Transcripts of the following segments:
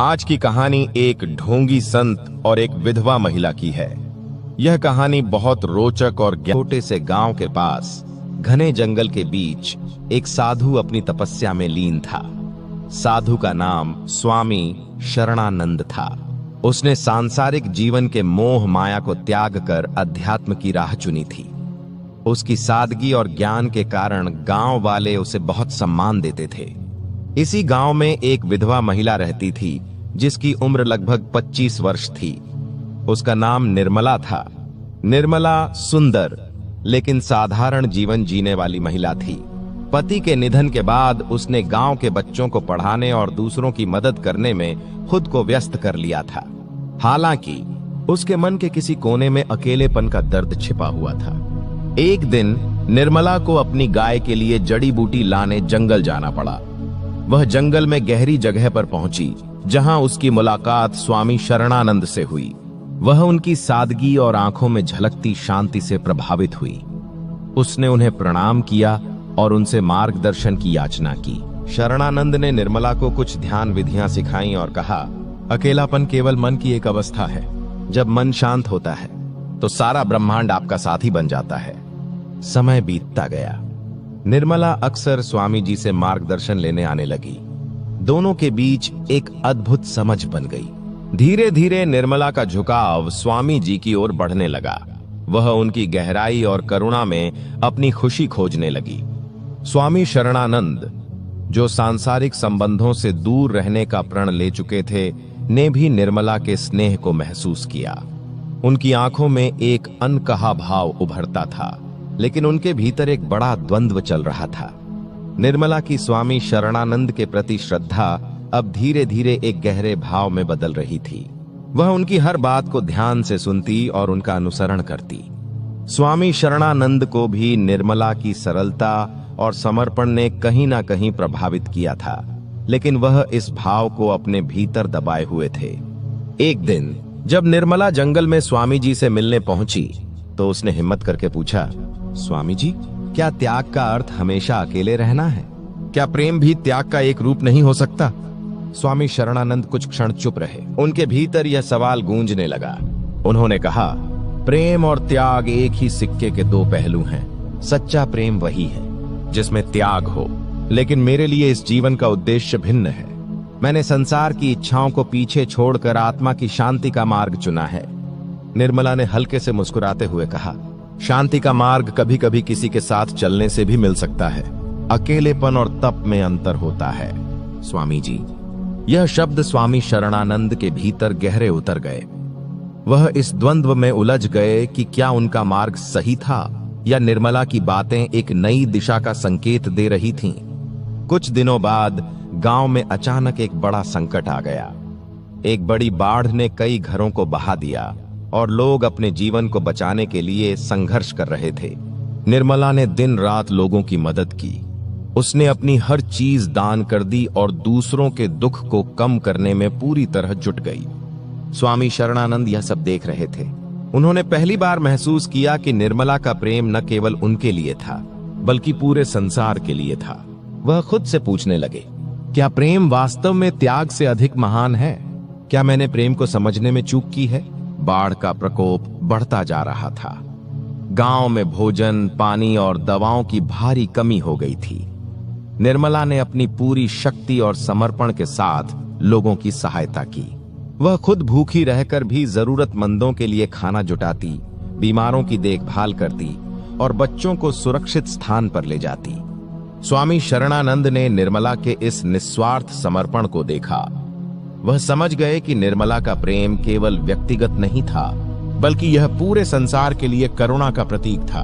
आज की कहानी एक ढोंगी संत और एक विधवा महिला की है। यह कहानी बहुत रोचक और छोटे से गांव के पास घने जंगल के बीच एक साधु अपनी तपस्या में लीन था। साधु का नाम स्वामी शरणानंद था। उसने सांसारिक जीवन के मोह माया को त्याग कर अध्यात्म की राह चुनी थी। उसकी सादगी और ज्ञान के कारण गांव वाले उसे बहुत सम्मान देते थे। इसी गांव में एक विधवा महिला रहती थी जिसकी उम्र लगभग 25 वर्ष थी। उसका नाम निर्मला था। निर्मला सुंदर लेकिन साधारण जीवन जीने वाली महिला थी। पति के निधन के बाद उसने गांव के बच्चों को पढ़ाने और दूसरों की मदद करने में खुद को व्यस्त कर लिया था। हालांकि उसके मन के किसी कोने में अकेलेपन का दर्द छिपा हुआ था। एक दिन निर्मला को अपनी गाय के लिए जड़ी बूटी लाने जंगल जाना पड़ा। वह जंगल में गहरी जगह पर पहुंची जहां उसकी मुलाकात स्वामी शरणानंद से हुई। वह उनकी सादगी और आंखों में झलकती शांति से प्रभावित हुई। उसने उन्हें प्रणाम किया और उनसे मार्गदर्शन की याचना की। शरणानंद ने निर्मला को कुछ ध्यान विधियां सिखाई और कहा, अकेलापन केवल मन की एक अवस्था है। जब मन शांत होता है तो सारा ब्रह्मांड आपका साथी बन जाता है। समय बीतता गया। निर्मला अक्सर स्वामी जी से मार्गदर्शन लेने आने लगी। दोनों के बीच एक अद्भुत समझ बन गई। धीरे धीरे निर्मला का झुकाव स्वामी जी की ओर बढ़ने लगा। वह उनकी गहराई और करुणा में अपनी खुशी खोजने लगी। स्वामी शरणानंद, जो सांसारिक संबंधों से दूर रहने का प्रण ले चुके थे, ने भी निर्मला के स्नेह को महसूस किया। उनकी आंखों में एक अनकहा भाव उभरता था, लेकिन उनके भीतर एक बड़ा द्वंद्व चल रहा था। निर्मला की स्वामी शरणानंद के प्रति श्रद्धा अब धीरे धीरे एक गहरे भाव में बदल रही थी। वह उनकी हर बात को ध्यान से सुनती और उनका अनुसरण करती। स्वामी शरणानंद को भी निर्मला की सरलता और समर्पण ने कहीं ना कहीं प्रभावित किया था, लेकिन वह इस भाव को अपने भीतर दबाए हुए थे। एक दिन जब निर्मला जंगल में स्वामी जी से मिलने पहुंची तो उसने हिम्मत करके पूछा, स्वामी जी, क्या त्याग का अर्थ हमेशा अकेले रहना है? क्या प्रेम भी त्याग का एक रूप नहीं हो सकता? स्वामी शरणानंद कुछ क्षण चुप रहे। उनके भीतर यह सवाल गूंजने लगा। उन्होंने कहा, प्रेम और त्याग एक ही सिक्के के दो पहलू हैं। सच्चा प्रेम वही है जिसमें त्याग हो, लेकिन मेरे लिए इस जीवन का उद्देश्य भिन्न है। मैंने संसार की इच्छाओं को पीछे छोड़कर आत्मा की शांति का मार्ग चुना है। निर्मला ने हल्के से मुस्कुराते हुए कहा, शांति का मार्ग कभी कभी किसी के साथ चलने से भी मिल सकता है। अकेलेपन और तप में अंतर होता है। स्वामी जी, यह शब्द स्वामी शरणानंद के भीतर गहरे उतर गए। वह इस द्वंद्व में उलझ गए कि क्या उनका मार्ग सही था या निर्मला की बातें एक नई दिशा का संकेत दे रही थीं। कुछ दिनों बाद गांव में अचानक एक बड़ा संकट आ गया। एक बड़ी बाढ़ ने कई घरों को बहा दिया और लोग अपने जीवन को बचाने के लिए संघर्ष कर रहे थे। निर्मला ने दिन रात लोगों की मदद की। उसने अपनी हर चीज दान कर दी और दूसरों के दुख को कम करने में पूरी तरह जुट गई। स्वामी शरणानंद यह सब देख रहे थे। उन्होंने पहली बार महसूस किया कि निर्मला का प्रेम न केवल उनके लिए था, बल्कि पूरे संसार के लिए था। वह खुद से पूछने लगे, क्या प्रेम वास्तव में त्याग से अधिक महान है? क्या मैंने प्रेम को समझने में चूक की है? बाढ़ का प्रकोप बढ़ता जा रहा था। गांव में भोजन, पानी और दवाओं की भारी कमी हो गई थी। निर्मला ने अपनी पूरी शक्ति और समर्पण के साथ लोगों की सहायता की। वह खुद भूखी रहकर भी जरूरतमंदों के लिए खाना जुटाती, बीमारों की देखभाल करती और बच्चों को सुरक्षित स्थान पर ले जाती। स्वामी शरणानंद ने निर्मला के इस निस्वार्थ समर्पण को देखा। वह समझ गए कि निर्मला का प्रेम केवल व्यक्तिगत नहीं था, बल्कि यह पूरे संसार के लिए करुणा का प्रतीक था।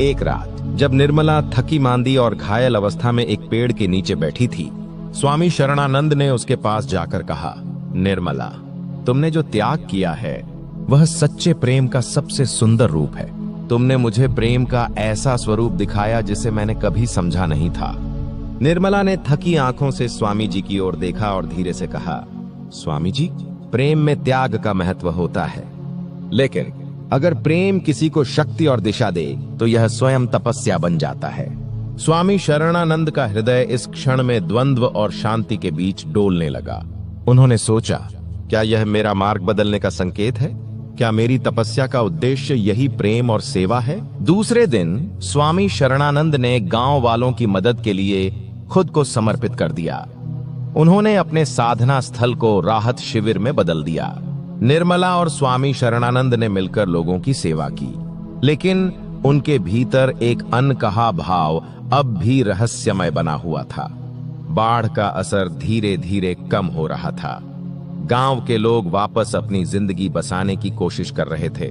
एक रात जब निर्मला थकी मांदी और घायल अवस्था में एक पेड़ के नीचे बैठी थी, स्वामी शरणानंद ने उसके पास जाकर कहा, निर्मला, तुमने जो त्याग किया है वह सच्चे प्रेम का सबसे सुंदर रूप है। तुमने मुझे प्रेम का ऐसा स्वरूप दिखाया जिसे मैंने कभी समझा नहीं था। निर्मला ने थकी आंखों से स्वामी जी की ओर देखा और धीरे से कहा, स्वामी जी, प्रेम में त्याग का महत्व होता है, लेकिन अगर प्रेम किसी को शक्ति और दिशा दे तो यह स्वयं तपस्या बन जाता है। स्वामी शरणानंद का हृदय इस क्षण में द्वंद्व और शांति के बीच डोलने लगा। उन्होंने सोचा, क्या यह मेरा मार्ग बदलने का संकेत है? क्या मेरी तपस्या का उद्देश्य यही प्रेम और सेवा है? दूसरे दिन स्वामी शरणानंद ने गांव वालों की मदद के लिए खुद को समर्पित कर दिया। उन्होंने अपने साधना स्थल को राहत शिविर में बदल दिया। निर्मला और स्वामी शरणानंद ने मिलकर लोगों की सेवा की, लेकिन उनके भीतर एक अनकहा भाव अब भी रहस्यमय बना हुआ था। बाढ़ का असर धीरे धीरे कम हो रहा था। गांव के लोग वापस अपनी जिंदगी बसाने की कोशिश कर रहे थे।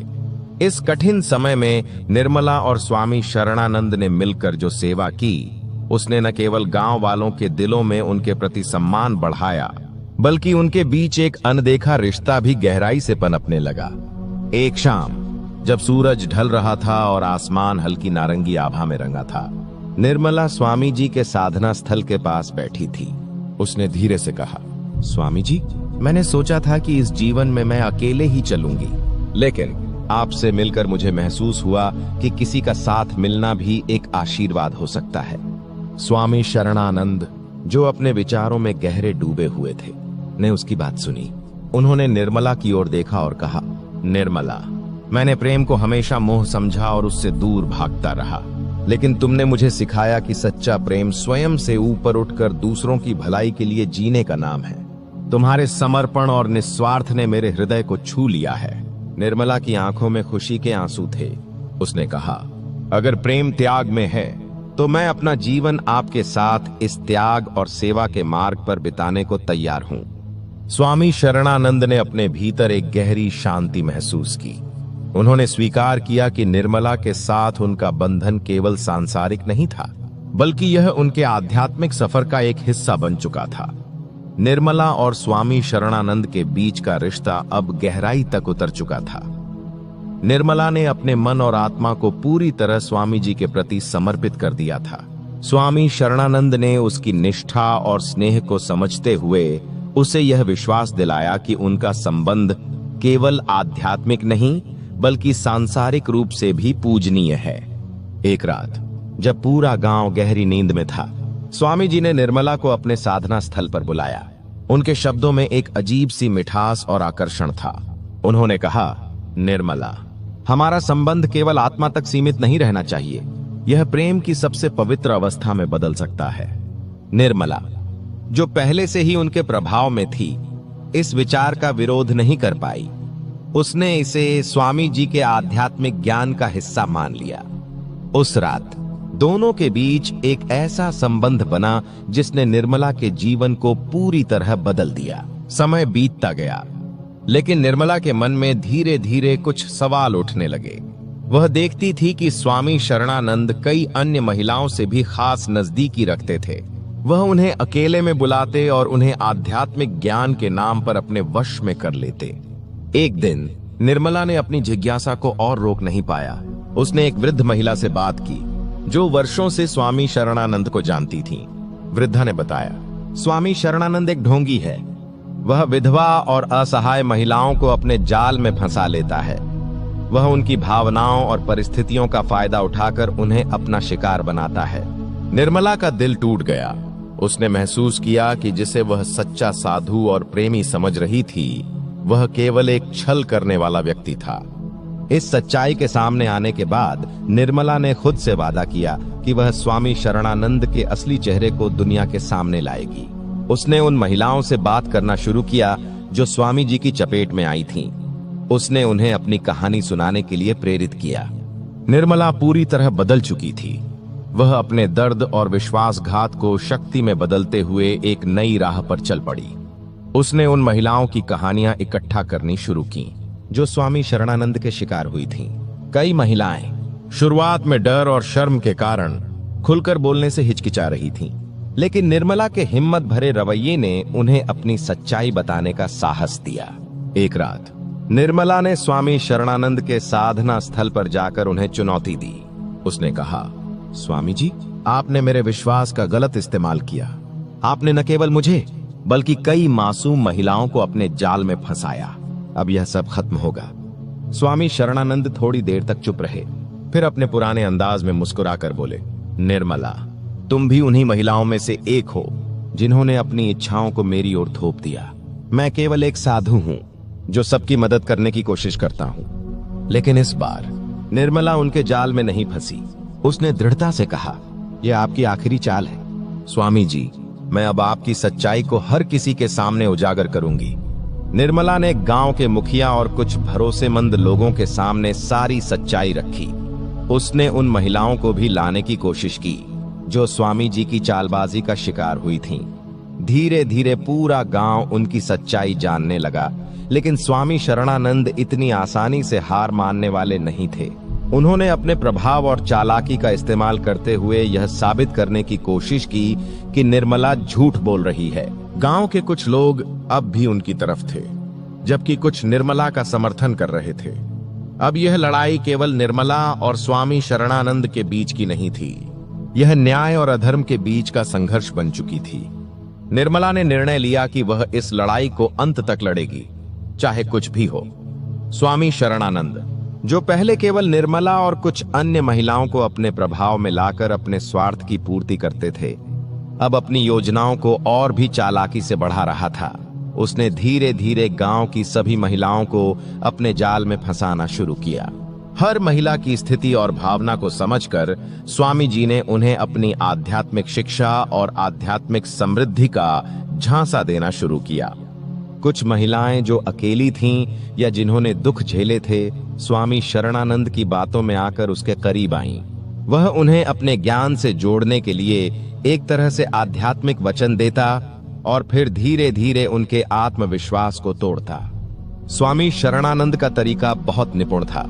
इस कठिन समय में निर्मला और स्वामी शरणानंद ने मिलकर जो सेवा की, उसने न केवल गांव वालों के दिलों में उनके प्रति सम्मान बढ़ाया, बल्कि उनके बीच एक अनदेखा रिश्ता भी गहराई से पनपने लगा। एक शाम जब सूरज ढल रहा था और आसमान हल्की नारंगी आभा में रंगा था, निर्मला स्वामी जी के साधना स्थल के पास बैठी थी। उसने धीरे से कहा, स्वामी जी, मैंने सोचा था कि इस जीवन में मैं अकेले ही चलूंगी, लेकिन आपसे मिलकर मुझे महसूस हुआ कि किसी का साथ मिलना भी एक आशीर्वाद हो सकता है। स्वामी शरणानंद, जो अपने विचारों में गहरे डूबे हुए थे, ने उसकी बात सुनी। उन्होंने निर्मला की ओर देखा और कहा, निर्मला, मैंने प्रेम को हमेशा मोह समझा और उससे दूर भागता रहा, लेकिन तुमने मुझे सिखाया कि सच्चा प्रेम स्वयं से ऊपर उठकर दूसरों की भलाई के लिए जीने का नाम है। तुम्हारे समर्पण और निस्वार्थ ने मेरे हृदय को छू लिया है। निर्मला की आंखों में खुशी के आंसू थे। उसने कहा, अगर प्रेम त्याग में है तो मैं अपना जीवन आपके साथ इस त्याग और सेवा के मार्ग पर बिताने को तैयार हूं। स्वामी शरणानंद ने अपने भीतर एक गहरी शांति महसूस की। उन्होंने स्वीकार किया कि निर्मला के साथ उनका बंधन केवल सांसारिक नहीं था, बल्कि यह उनके आध्यात्मिक सफर का एक हिस्सा बन चुका था। निर्मला और स्वामी शरणानंद के बीच का रिश्ता अब गहराई तक उतर चुका था। निर्मला ने अपने मन और आत्मा को पूरी तरह स्वामी जी के प्रति समर्पित कर दिया था। स्वामी शरणानंद ने उसकी निष्ठा और स्नेह को समझते हुए उसे यह विश्वास दिलाया कि उनका संबंध केवल आध्यात्मिक नहीं, बल्कि सांसारिक रूप से भी पूजनीय है। एक रात जब पूरा गांव गहरी नींद में था, स्वामी जी ने निर्मला को अपने साधना स्थल पर बुलाया। उनके शब्दों में एक अजीब सी मिठास और आकर्षण था। उन्होंने कहा, निर्मला, हमारा संबंध केवल आत्मा तक सीमित नहीं रहना चाहिए, यह प्रेम की सबसे पवित्र अवस्था में बदल सकता है। निर्मला, जो पहले से ही उनके प्रभाव में थी, इस विचार का विरोध नहीं कर पाई। उसने इसे स्वामी जी के आध्यात्मिक ज्ञान का हिस्सा मान लिया। उस रात दोनों के बीच एक ऐसा संबंध बना जिसने निर्मला के जीवन को पूरी तरह बदल दिया। समय बीतता गया, लेकिन निर्मला के मन में धीरे धीरे कुछ सवाल उठने लगे। वह देखती थी कि स्वामी शरणानंद कई अन्य महिलाओं से भी खास नजदीकी रखते थे। वह उन्हें अकेले में बुलाते और उन्हें आध्यात्मिक ज्ञान के नाम पर अपने वश में कर लेते। एक दिन निर्मला ने अपनी जिज्ञासा को और रोक नहीं पाया। उसने एक वृद्ध महिला से बात की जो वर्षों से स्वामी शरणानंद को जानती थी। वृद्धा ने बताया, स्वामी शरणानंद एक ढोंगी है। वह विधवा और असहाय महिलाओं को अपने जाल में फंसा लेता है। वह उनकी भावनाओं और परिस्थितियों का फायदा उठाकर उन्हें अपना शिकार बनाता है। निर्मला का दिल टूट गया। उसने महसूस किया कि जिसे वह सच्चा साधु और प्रेमी समझ रही थी, वह केवल एक छल करने वाला व्यक्ति था। इस सच्चाई के सामने आने के बाद निर्मला ने खुद से वादा किया कि वह स्वामी शरणानंद के असली चेहरे को दुनिया के सामने लाएगी। उसने उन महिलाओं से बात करना शुरू किया जो स्वामी जी की चपेट में आई थीं। उसने उन्हें अपनी कहानी सुनाने के लिए प्रेरित किया। निर्मला पूरी तरह बदल चुकी थी। वह अपने दर्द और विश्वासघात को शक्ति में बदलते हुए एक नई राह पर चल पड़ी। उसने उन महिलाओं की कहानियां इकट्ठा करनी शुरू की जो स्वामी शरणानंद के शिकार हुई थीं। कई महिलाएं शुरुआत में डर और शर्म के कारण खुलकर बोलने से हिचकिचा रही थीं, लेकिन निर्मला के हिम्मत भरे रवैये ने उन्हें अपनी सच्चाई बताने का साहस दिया। एक रात निर्मला ने स्वामी शरणानंद के साधना स्थल पर जाकर उन्हें चुनौती दी। उसने कहा, स्वामी जी, आपने मेरे विश्वास का गलत इस्तेमाल किया। आपने न केवल मुझे बल्कि कई मासूम महिलाओं को अपने जाल में फंसाया। अब यह सब खत्म होगा। स्वामी शरणानंद थोड़ी देर तक चुप रहे, फिर अपने पुराने अंदाज में मुस्कुराकर बोले, निर्मला, तुम भी उन्हीं महिलाओं में से एक हो जिन्होंने अपनी इच्छाओं को मेरी ओर थोप दिया। मैं केवल एक साधु हूं जो सबकी मदद करने की कोशिश करता हूं। लेकिन इस बार निर्मला उनके जाल में नहीं फंसी। उसने दृढ़ता से कहा, यह आपकी आखिरी चाल है। स्वामी जी, मैं अब आपकी सच्चाई को हर किसी के सामने उजागर करूंगी। निर्मला ने गांव के मुखिया और कुछ भरोसेमंद लोगों के सामने सारी सच्चाई रखी। उसने उन महिलाओं को भी लाने की कोशिश की जो स्वामी जी की चालबाजी का शिकार हुई थीं। धीरे धीरे पूरा गांव उनकी सच्चाई जानने लगा, लेकिन स्वामी शरणानंद इतनी आसानी से हार मानने वाले नहीं थे। उन्होंने अपने प्रभाव और चालाकी का इस्तेमाल करते हुए यह साबित करने की कोशिश की कि निर्मला झूठ बोल रही है। गांव के कुछ लोग अब भी उनकी तरफ थे, जबकि कुछ निर्मला का समर्थन कर रहे थे। अब यह लड़ाई केवल निर्मला और स्वामी शरणानंद के बीच की नहीं थी, यह न्याय और अधर्म के बीच का संघर्ष बन चुकी थी। निर्मला ने निर्णय लिया कि वह इस लड़ाई को अंत तक लड़ेगी, चाहे कुछ भी हो। स्वामी शरणानंद, जो पहले केवल निर्मला और कुछ अन्य महिलाओं को अपने प्रभाव में लाकर अपने स्वार्थ की पूर्ति करते थे, अब अपनी योजनाओं को और भी चालाकी से बढ़ा रहा था। उसने धीरे धीरे गांव की सभी महिलाओं को अपने जाल में फंसाना शुरू किया। हर महिला की स्थिति और भावना को समझकर स्वामी जी ने उन्हें अपनी आध्यात्मिक शिक्षा और आध्यात्मिक समृद्धि का झांसा देना शुरू किया। कुछ महिलाएं जो अकेली थीं या जिन्होंने दुख झेले थे, स्वामी शरणानंद की बातों में आकर उसके करीब आईं। वह उन्हें अपने ज्ञान से जोड़ने के लिए एक तरह से आध्यात्मिक वचन देता और फिर धीरे धीरे उनके आत्मविश्वास को तोड़ता। स्वामी शरणानंद का तरीका बहुत निपुण था।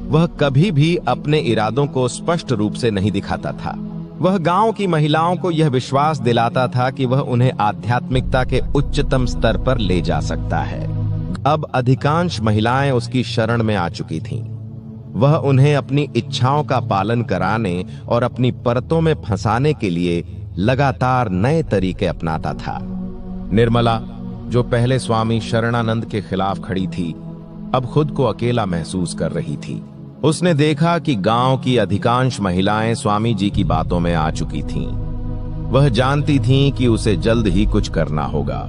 वह कभी भी अपने इरादों को स्पष्ट रूप से नहीं दिखाता था। वह गांव की महिलाओं को यह विश्वास दिलाता था कि वह उन्हें आध्यात्मिकता के उच्चतम स्तर पर ले जा सकता है। अब अधिकांश महिलाएं उसकी शरण में आ चुकी थीं। वह उन्हें अपनी इच्छाओं का पालन कराने और अपनी परतों में फंसाने के लिए लगातार नए तरीके अपनाता था। निर्मला, जो पहले स्वामी शरणानंद के खिलाफ खड़ी थी, अब खुद को अकेला महसूस कर रही थी। उसने देखा कि गांव की अधिकांश महिलाएं स्वामी जी की बातों में आ चुकी थीं। वह जानती थीं कि उसे जल्द ही कुछ करना होगा,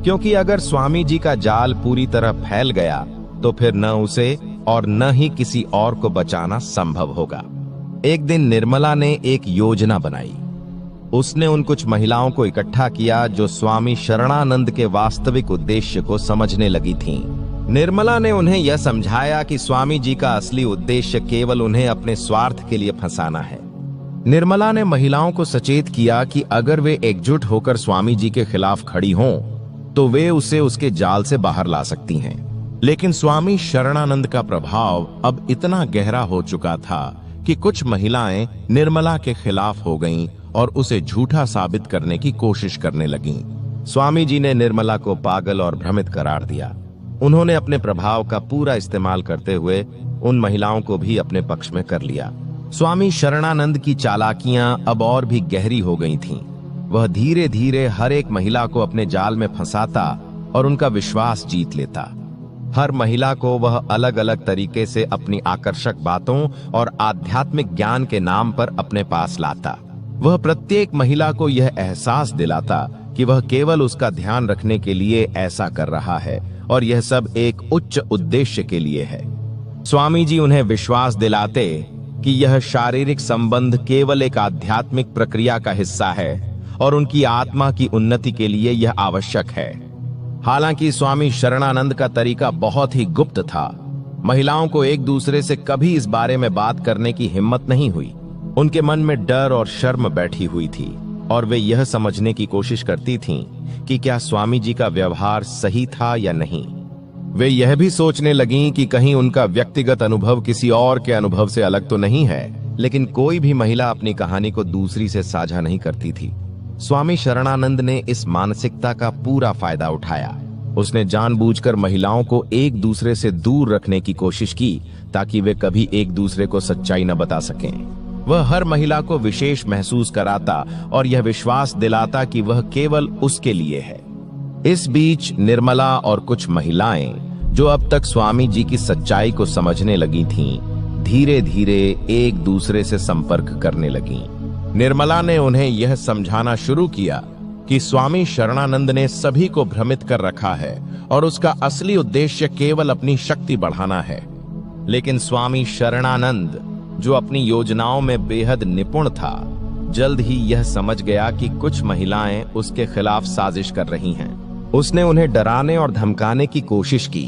क्योंकि अगर स्वामी जी का जाल पूरी तरह फैल गया तो फिर न उसे और न ही किसी और को बचाना संभव होगा। एक दिन निर्मला ने एक योजना बनाई। उसने उन कुछ महिलाओं को इकट्ठा किया जो स्वामी शरणानंद के वास्तविक उद्देश्य को समझने लगी थीं। निर्मला ने उन्हें यह समझाया कि स्वामी जी का असली उद्देश्य केवल उन्हें अपने स्वार्थ के लिए फंसाना है। निर्मला ने महिलाओं को सचेत किया कि अगर वे एकजुट होकर स्वामी जी के खिलाफ खड़ी हों तो वे उसे उसके जाल से बाहर ला सकती हैं। लेकिन स्वामी शरणानंद का प्रभाव अब इतना गहरा हो चुका था कि कुछ महिलाएं निर्मला के खिलाफ हो गईं और उसे झूठा साबित करने की कोशिश करने लगीं। स्वामी जी ने निर्मला को पागल और भ्रमित करार दिया। उन्होंने अपने प्रभाव का पूरा इस्तेमाल करते हुए उन महिलाओं को भी अपने पक्ष में कर लिया। स्वामी शरणानंद की चालाकियां अब और भी गहरी हो गई थीं। वह धीरे धीरे हर एक महिला को अपने जाल में फंसाता और उनका विश्वास जीत लेता। हर महिला को वह अलग अलग तरीके से अपनी आकर्षक बातों और आध्यात्मिक ज्ञान के नाम पर अपने पास लाता। वह प्रत्येक महिला को यह एहसास दिलाता कि वह केवल उसका ध्यान रखने के लिए ऐसा कर रहा है और यह सब एक उच्च उद्देश्य के लिए है। स्वामी जी उन्हें विश्वास दिलाते कि यह शारीरिक संबंध केवल एक आध्यात्मिक प्रक्रिया का हिस्सा है और उनकी आत्मा की उन्नति के लिए यह आवश्यक है। हालांकि स्वामी शरणानंद का तरीका बहुत ही गुप्त था। महिलाओं को एक दूसरे से कभी इस बारे में बात करने की हिम्मत नहीं हुई। उनके मन में डर और शर्म बैठी हुई थी और वे यह समझने की कोशिश करती थीं कि क्या स्वामी जी का व्यवहार सही था या नहीं। वे यह भी सोचने लगीं कि कहीं उनका व्यक्तिगत अनुभव किसी और के अनुभव से अलग तो नहीं है। लेकिन कोई भी महिला अपनी कहानी को दूसरी से साझा नहीं करती थी। स्वामी शरणानंद ने इस मानसिकता का पूरा फायदा उठाया। उसने जानबूझकर महिलाओं को एक दूसरे से दूर रखने की कोशिश की ताकि वे कभी एक दूसरे को सच्चाई न बता सकें। वह हर महिला को विशेष महसूस कराता और यह विश्वास दिलाता कि वह केवल उसके लिए है। इस बीच निर्मला और कुछ महिलाएं जो अब तक स्वामी जी की सच्चाई को समझने लगी थीं, धीरे धीरे एक दूसरे से संपर्क करने लगीं। निर्मला ने उन्हें यह समझाना शुरू किया कि स्वामी शरणानंद ने सभी को भ्रमित कर रखा है और उसका असली उद्देश्य केवल अपनी शक्ति बढ़ाना है। लेकिन स्वामी शरणानंद, जो अपनी योजनाओं में बेहद निपुण था, जल्द ही यह समझ गया कि कुछ महिलाएं उसके खिलाफ साजिश कर रही हैं। उसने उन्हें डराने और धमकाने की कोशिश की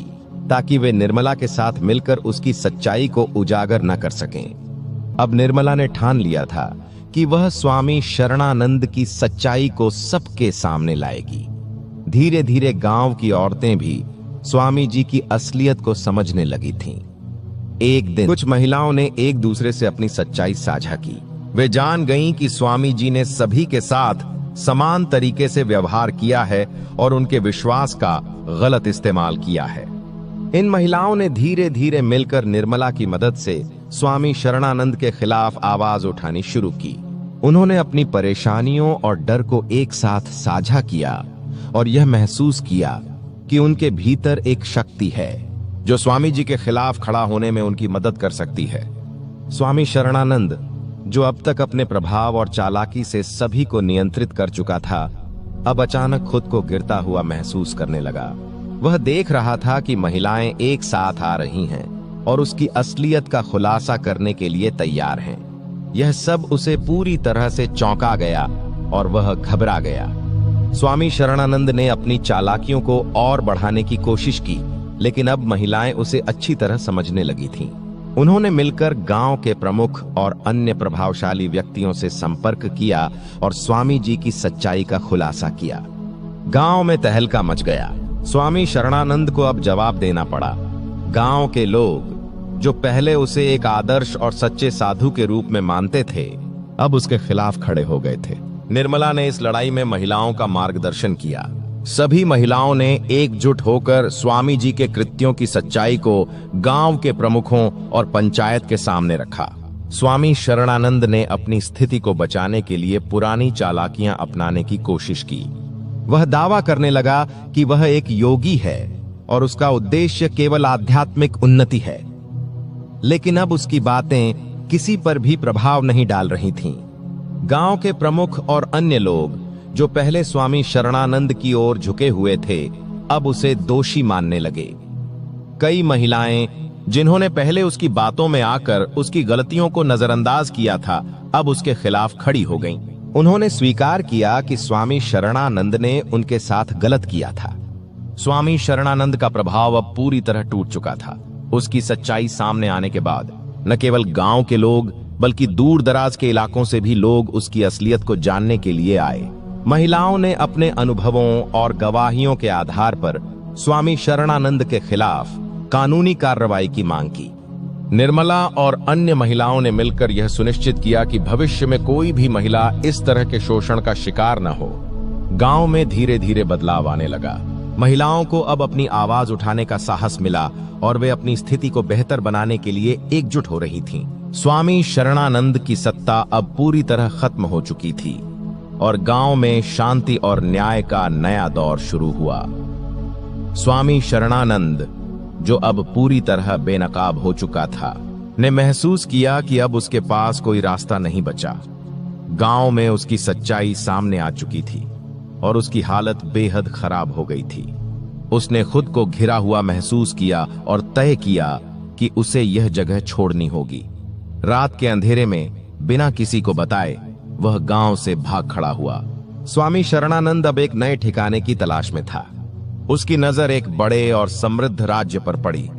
ताकि वे निर्मला के साथ मिलकर उसकी सच्चाई को उजागर न कर सकें। अब निर्मला ने ठान लिया था कि वह स्वामी शरणानंद की सच्चाई को सबके सामने लाएगी। धीरे धीरे गांव की औरतें भी स्वामी जी की असलियत को समझने लगी थीं। एक दिन कुछ महिलाओं ने एक दूसरे से अपनी सच्चाई साझा की। वे जान गईं कि स्वामी जी ने सभी के साथ समान तरीके से व्यवहार किया है और उनके विश्वास का गलत इस्तेमाल किया है। इन महिलाओं ने धीरे धीरे मिलकर निर्मला की मदद से स्वामी शरणानंद के खिलाफ आवाज उठानी शुरू की। उन्होंने अपनी परेशानियों और डर को एक साथ साझा किया और यह महसूस किया कि उनके भीतर एक शक्ति है जो स्वामी जी के खिलाफ खड़ा होने में उनकी मदद कर सकती है। स्वामी शरणानंद, जो अब तक अपने प्रभाव और चालाकी से सभी को नियंत्रित कर चुका था, अब अचानक खुद को गिरता हुआ महसूस करने लगा। वह देख रहा था कि महिलाएं एक साथ आ रही हैं और उसकी असलियत का खुलासा करने के लिए तैयार हैं। यह सब उसे पूरी तरह से चौंका गया और वह घबरा गया। स्वामी शरणानंद ने अपनी चालाकियों को और बढ़ाने की कोशिश की, लेकिन अब महिलाएं उसे अच्छी तरह समझने लगी थीं। उन्होंने मिलकर गांव के प्रमुख और अन्य प्रभावशाली व्यक्तियों से संपर्क किया और स्वामी जी की सच्चाई का खुलासा किया। गांव में तहलका मच गया। स्वामी शरणानंद को अब जवाब देना पड़ा। गांव के लोग, जो पहले उसे एक आदर्श और सच्चे साधु के रूप में मानते थे, अब उसके खिलाफ खड़े हो गए थे। निर्मला ने इस लड़ाई में महिलाओं का मार्गदर्शन किया। सभी महिलाओं ने एकजुट होकर स्वामी जी के कृत्यों की सच्चाई को गांव के प्रमुखों और पंचायत के सामने रखा। स्वामी शरणानंद ने अपनी स्थिति को बचाने के लिए पुरानी चालाकियां अपनाने की कोशिश की। वह दावा करने लगा कि वह एक योगी है और उसका उद्देश्य केवल आध्यात्मिक उन्नति है। लेकिन अब उसकी बातें किसी पर भी प्रभाव नहीं डाल रही थीं। गांव के प्रमुख और अन्य लोग, जो पहले स्वामी शरणानंद की ओर झुके हुए थे, अब उसे दोषी मानने लगे। कई महिलाएं, जिन्होंने पहले उसकी बातों में आकर उसकी गलतियों को नजरअंदाज किया था, अब उसके खिलाफ खड़ी हो गईं। उन्होंने स्वीकार किया कि स्वामी शरणानंद ने उनके साथ गलत किया था। स्वामी शरणानंद का प्रभाव अब पूरी तरह टूट चुका था। उसकी सच्चाई सामने आने के बाद न केवल गांव के लोग, बल्कि दूर दराज के इलाकों से भी लोग उसकी असलियत को जानने के लिए आए। महिलाओं ने अपने अनुभवों और गवाहियों के आधार पर स्वामी शरणानंद के खिलाफ कानूनी कार्रवाई की मांग की। निर्मला और अन्य महिलाओं ने मिलकर यह सुनिश्चित किया कि भविष्य में कोई भी महिला इस तरह के शोषण का शिकार न हो। गांव में धीरे धीरे बदलाव आने लगा। महिलाओं को अब अपनी आवाज उठाने का साहस मिला और वे अपनी स्थिति को बेहतर बनाने के लिए एकजुट हो रही थीं। स्वामी शरणानंद की सत्ता अब पूरी तरह खत्म हो चुकी थी और गांव में शांति और न्याय का नया दौर शुरू हुआ। स्वामी शरणानंद, जो अब पूरी तरह बेनकाब हो चुका था, ने महसूस किया कि अब उसके पास कोई रास्ता नहीं बचा। गांव में उसकी सच्चाई सामने आ चुकी थी और उसकी हालत बेहद खराब हो गई थी। उसने खुद को घिरा हुआ महसूस किया और तय किया कि उसे यह जगह छोड़नी होगी। रात के अंधेरे में बिना किसी को बताए वह गांव से भाग खड़ा हुआ। स्वामी शरणानंद अब एक नए ठिकाने की तलाश में था। उसकी नजर एक बड़े और समृद्ध राज्य पर पड़ी।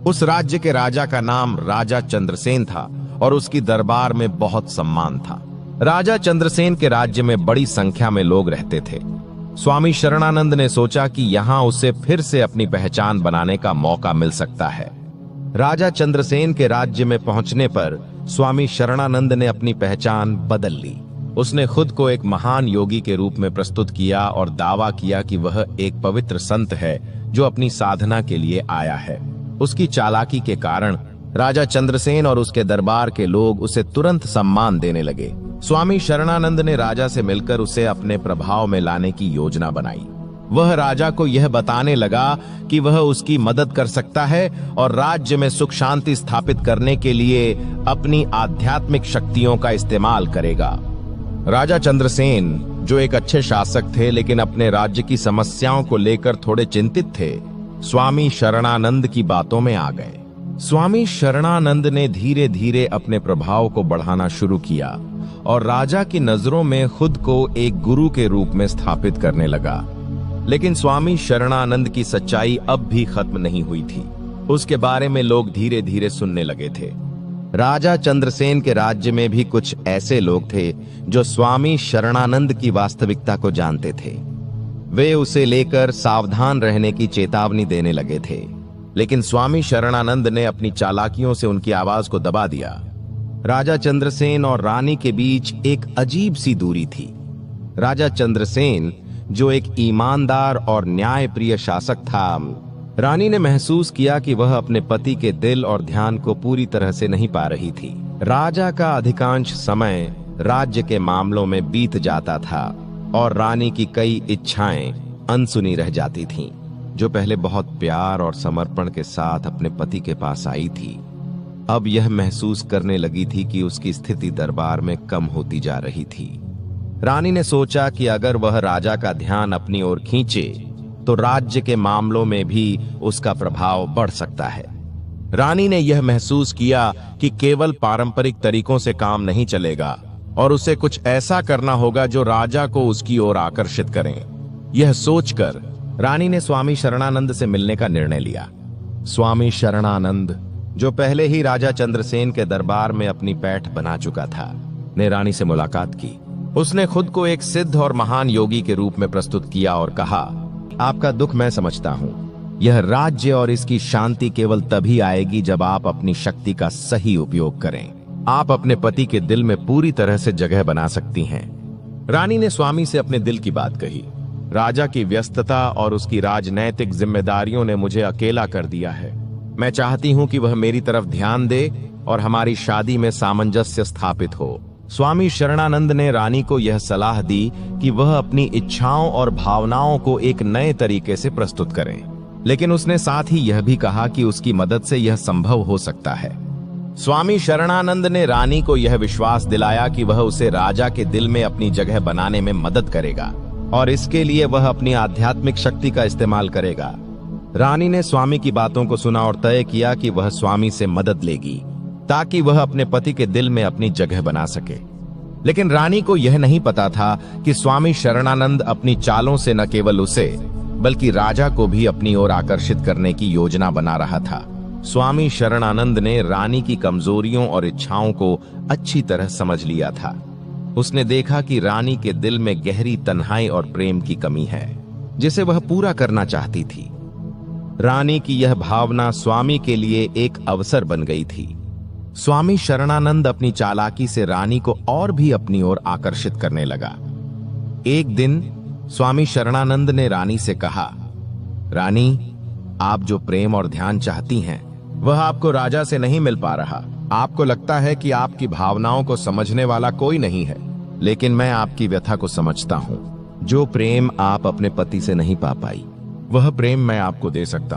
उस राज्य के राजा का नाम राजा चंद्रसेन था और उसकी दरबार में बहुत सम्मान था। राजा चंद्रसेन के राज्य में बड़ी संख्या में लोग रहते थे। स्वामी शरणानंद ने सोचा कि यहाँ उसे फिर से अपनी पहचान बनाने का मौका मिल सकता है। राजा चंद्रसेन के राज्य में पहुंचने पर स्वामी शरणानंद ने अपनी पहचान बदल ली। उसने खुद को एक महान योगी के रूप में प्रस्तुत किया और दावा किया कि वह एक पवित्र संत है जो अपनी साधना के लिए आया है। उसकी चालाकी के कारण राजा चंद्रसेन और उसके दरबार के लोग उसे तुरंत सम्मान देने लगे। स्वामी शरणानंद ने राजा से मिलकर उसे अपने प्रभाव में लाने की योजना बनाई। वह राजा को यह बताने लगा कि वह उसकी मदद कर सकता है और राज्य में सुख शांति स्थापित करने के लिए अपनी आध्यात्मिक शक्तियों का इस्तेमाल करेगा। राजा चंद्रसेन, जो एक अच्छे शासक थे लेकिन अपने राज्य की समस्याओं को लेकर थोड़े चिंतित थे, स्वामी शरणानंद की बातों में आ गए। स्वामी शरणानंद ने धीरे धीरे अपने प्रभाव को बढ़ाना शुरू किया और राजा की नजरों में खुद को एक गुरु के रूप में स्थापित करने लगा। लेकिन स्वामी शरणानंद की सच्चाई अब भी खत्म नहीं हुई थी। उसके बारे में लोग धीरे धीरे सुनने लगे थे। राजा चंद्रसेन के राज्य में भी कुछ ऐसे लोग थे जो स्वामी शरणानंद की वास्तविकता को जानते थे। वे उसे लेकर सावधान रहने की चेतावनी देने लगे थे, लेकिन स्वामी शरणानंद ने अपनी चालाकियों से उनकी आवाज को दबा दिया। राजा चंद्रसेन और रानी के बीच एक अजीब सी दूरी थी। राजा चंद्रसेन, जो एक ईमानदार और न्यायप्रिय शासक था, रानी ने महसूस किया कि वह अपने पति के दिल और ध्यान को पूरी तरह से नहीं पा रही थी। राजा का अधिकांश समय राज्य के मामलों में बीत जाता था और रानी की कई इच्छाएं अनसुनी रह जाती थीं, जो पहले बहुत प्यार और समर्पण के साथ अपने पति के पास आई थी। अब यह महसूस करने लगी थी कि उसकी स्थिति दरबार में कम होती जा रही थी। रानी ने सोचा कि अगर वह राजा का ध्यान अपनी ओर खींचे तो राज्य के मामलों में भी उसका प्रभाव बढ़ सकता है। रानी ने यह महसूस किया कि केवल पारंपरिक तरीकों से काम नहीं चलेगा और उसे कुछ ऐसा करना होगा जो राजा को उसकी ओर आकर्षित करे। यह सोचकर रानी ने स्वामी शरणानंद से मिलने का निर्णय लिया। स्वामी शरणानंद, जो पहले ही राजा चंद्रसेन के दरबार में अपनी पैठ बना चुका था, ने रानी से मुलाकात की। उसने खुद को एक सिद्ध और महान योगी के रूप में प्रस्तुत किया और कहा, आपका दुख मैं समझता हूँ। यह राज्य और इसकी शांति केवल तभी आएगी जब आप अपनी शक्ति का सही उपयोग करें। आप अपने पति के दिल में पूरी तरह से जगह बना सकती हैं। रानी ने स्वामी से अपने दिल की बात कही। राजा की व्यस्तता और उसकी राजनैतिक जिम्मेदारियों ने मुझे अकेला कर दिया है। मैं चाहती हूं कि वह मेरी तरफ ध्यान दे और हमारी शादी में सामंजस्य स्थापित हो। स्वामी शरणानंद ने रानी को यह सलाह दी कि वह अपनी इच्छाओं और भावनाओं को एक नए तरीके से प्रस्तुत करें, लेकिन उसने साथ ही यह भी कहा कि उसकी मदद से यह संभव हो सकता है। स्वामी शरणानंद ने रानी को यह विश्वास दिलाया कि वह उसे राजा के दिल में अपनी जगह बनाने में मदद करेगा और इसके लिए वह अपनी आध्यात्मिक शक्ति का इस्तेमाल करेगा। रानी ने स्वामी की बातों को सुना और तय किया कि वह स्वामी से मदद लेगी ताकि वह अपने पति के दिल में अपनी जगह बना सके। लेकिन रानी को यह नहीं पता था कि स्वामी शरणानंद अपनी चालों से न केवल उसे बल्कि राजा को भी अपनी ओर आकर्षित करने की योजना बना रहा था। स्वामी शरणानंद ने रानी की कमजोरियों और इच्छाओं को अच्छी तरह समझ लिया था। उसने देखा कि रानी के दिल में गहरी तन्हाई और प्रेम की कमी है, जिसे वह पूरा करना चाहती थी। रानी की यह भावना स्वामी के लिए एक अवसर बन गई थी। स्वामी शरणानंद अपनी चालाकी से रानी को और भी अपनी ओर आकर्षित करने लगा। एक दिन स्वामी शरणानंद ने रानी से कहा, रानी, आप जो प्रेम और ध्यान चाहती हैं, वह आपको राजा से नहीं मिल पा रहा। आपको लगता है कि आपकी भावनाओं को समझने वाला कोई नहीं है, लेकिन मैं आपकी व्यथा को समझता हूँ। जो प्रेम आप अपने पति से नहीं पा पाई, वह प्रेम मैं आपको दे सकता हूँ।